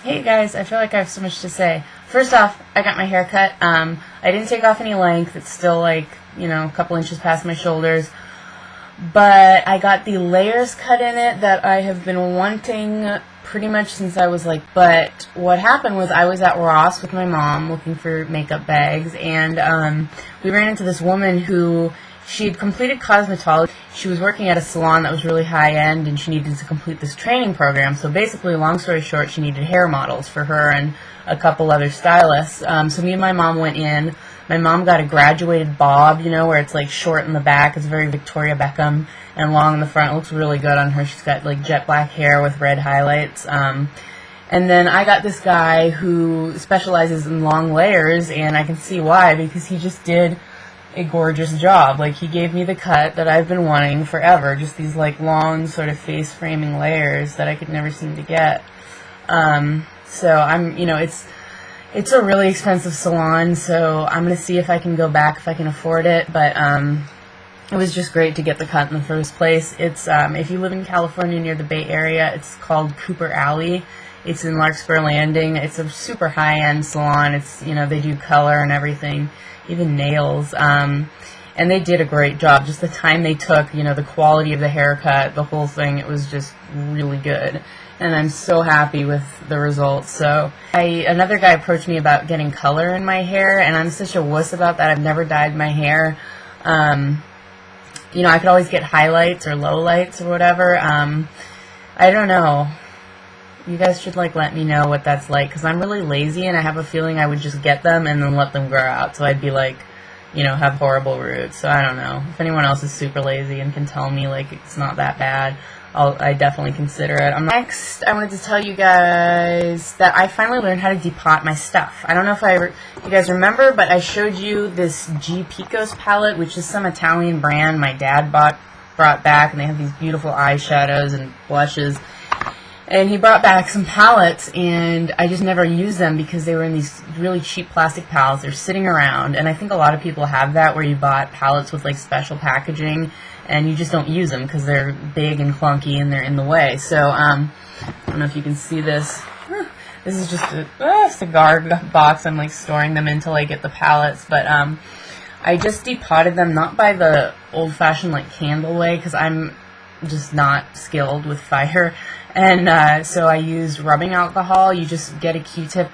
Hey guys, I feel like I have so much to say. First off, I got my hair cut. I didn't take off any length. It's still like, a couple inches past my shoulders. But I got the layers cut in it that I have been wanting pretty much since I was but what happened was I was at Ross with my mom looking for makeup bags, and we ran into this woman who she had completed cosmetology. She was working at a salon that was really high-end, and she needed to complete this training program. So basically, long story short, she needed hair models for her and a couple other stylists. So me and my mom went in. My mom got a graduated bob, where it's like short in the back. It's very Victoria Beckham and long in the front. It looks really good on her. She's got like jet black hair with red highlights. And then I got this guy who specializes in long layers, and I can see why, because he just did a gorgeous job. Like, he gave me the cut that I've been wanting forever, just these like long sort of face framing layers that I could never seem to get. So I'm, it's a really expensive salon, so I'm going to see if I can go back if I can afford it, but it was just great to get the cut in the first place. It's, if you live in California near the Bay Area, it's called Cooper Alley. It's in Larkspur Landing. It's a super high-end salon. It's, they do color and everything, even nails. And they did a great job. Just the time they took, the quality of the haircut, the whole thing, it was just really good. And I'm so happy with the results. So another guy approached me about getting color in my hair, and I'm such a wuss about that. I've never dyed my hair. I could always get highlights or lowlights or whatever. I don't know. You guys should let me know what that's like, because I'm really lazy, and I have a feeling I would just get them and then let them grow out. So I'd be have horrible roots. So I don't know. If anyone else is super lazy and can tell me it's not that bad, I definitely consider it. Next, I wanted to tell you guys that I finally learned how to depot my stuff. I don't know if you guys remember, but I showed you this G Picos palette, which is some Italian brand my dad brought back, and they have these beautiful eyeshadows and blushes. And he brought back some palettes, and I just never used them because they were in these really cheap plastic palettes. They're sitting around, and I think a lot of people have that, where you bought palettes with special packaging and you just don't use them because they're big and clunky and they're in the way. So I don't know if you can see this. This is just a cigar box I'm storing them in till I get the palettes. But I just depotted them, not by the old-fashioned candle way, because I'm just not skilled with fire. And so I used rubbing alcohol. You just get a Q-tip,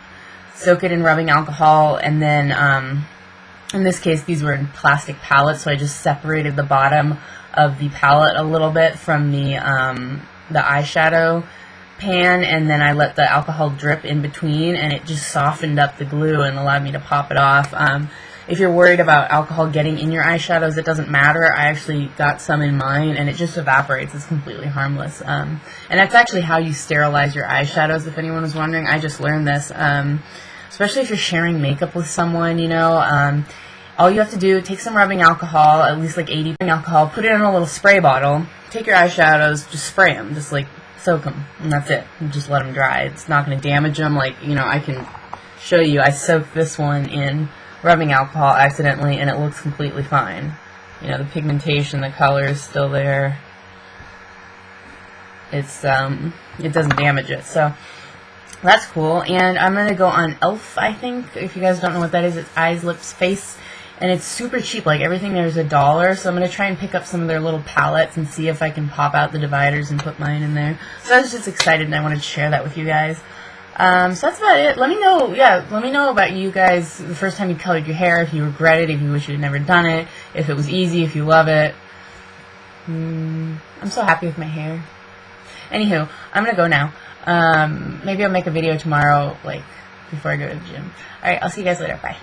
soak it in rubbing alcohol, and then in this case these were in plastic pallets, so I just separated the bottom of the palette a little bit from the eyeshadow pan, and then I let the alcohol drip in between, and it just softened up the glue and allowed me to pop it off. If you're worried about alcohol getting in your eyeshadows, it doesn't matter. I actually got some in mine, and it just evaporates. It's completely harmless. And that's actually how you sterilize your eyeshadows, if anyone was wondering. I just learned this. Especially if you're sharing makeup with someone, all you have to do, take some rubbing alcohol, at least 80 rubbing alcohol, put it in a little spray bottle, take your eyeshadows, just spray them, just soak them, and that's it. And just let them dry. It's not going to damage them. I can show you. I soaked this one in rubbing alcohol accidentally, and it looks completely fine. The pigmentation, the color is still there. It's it doesn't damage it, so that's cool. And I'm gonna go on Elf, I think. If you guys don't know what that is, it's eyes, lips, face, and it's super cheap. Everything there is $1. So I'm gonna try and pick up some of their little palettes and see if I can pop out the dividers and put mine in there. So I was just excited, and I wanted to share that with you guys. So that's about it. Let me know, let me know about you guys, the first time you colored your hair, if you regret it, if you wish you had never done it, if it was easy, if you love it. I'm so happy with my hair. Anywho, I'm going to go now. Maybe I'll make a video tomorrow, before I go to the gym. Alright, I'll see you guys later. Bye.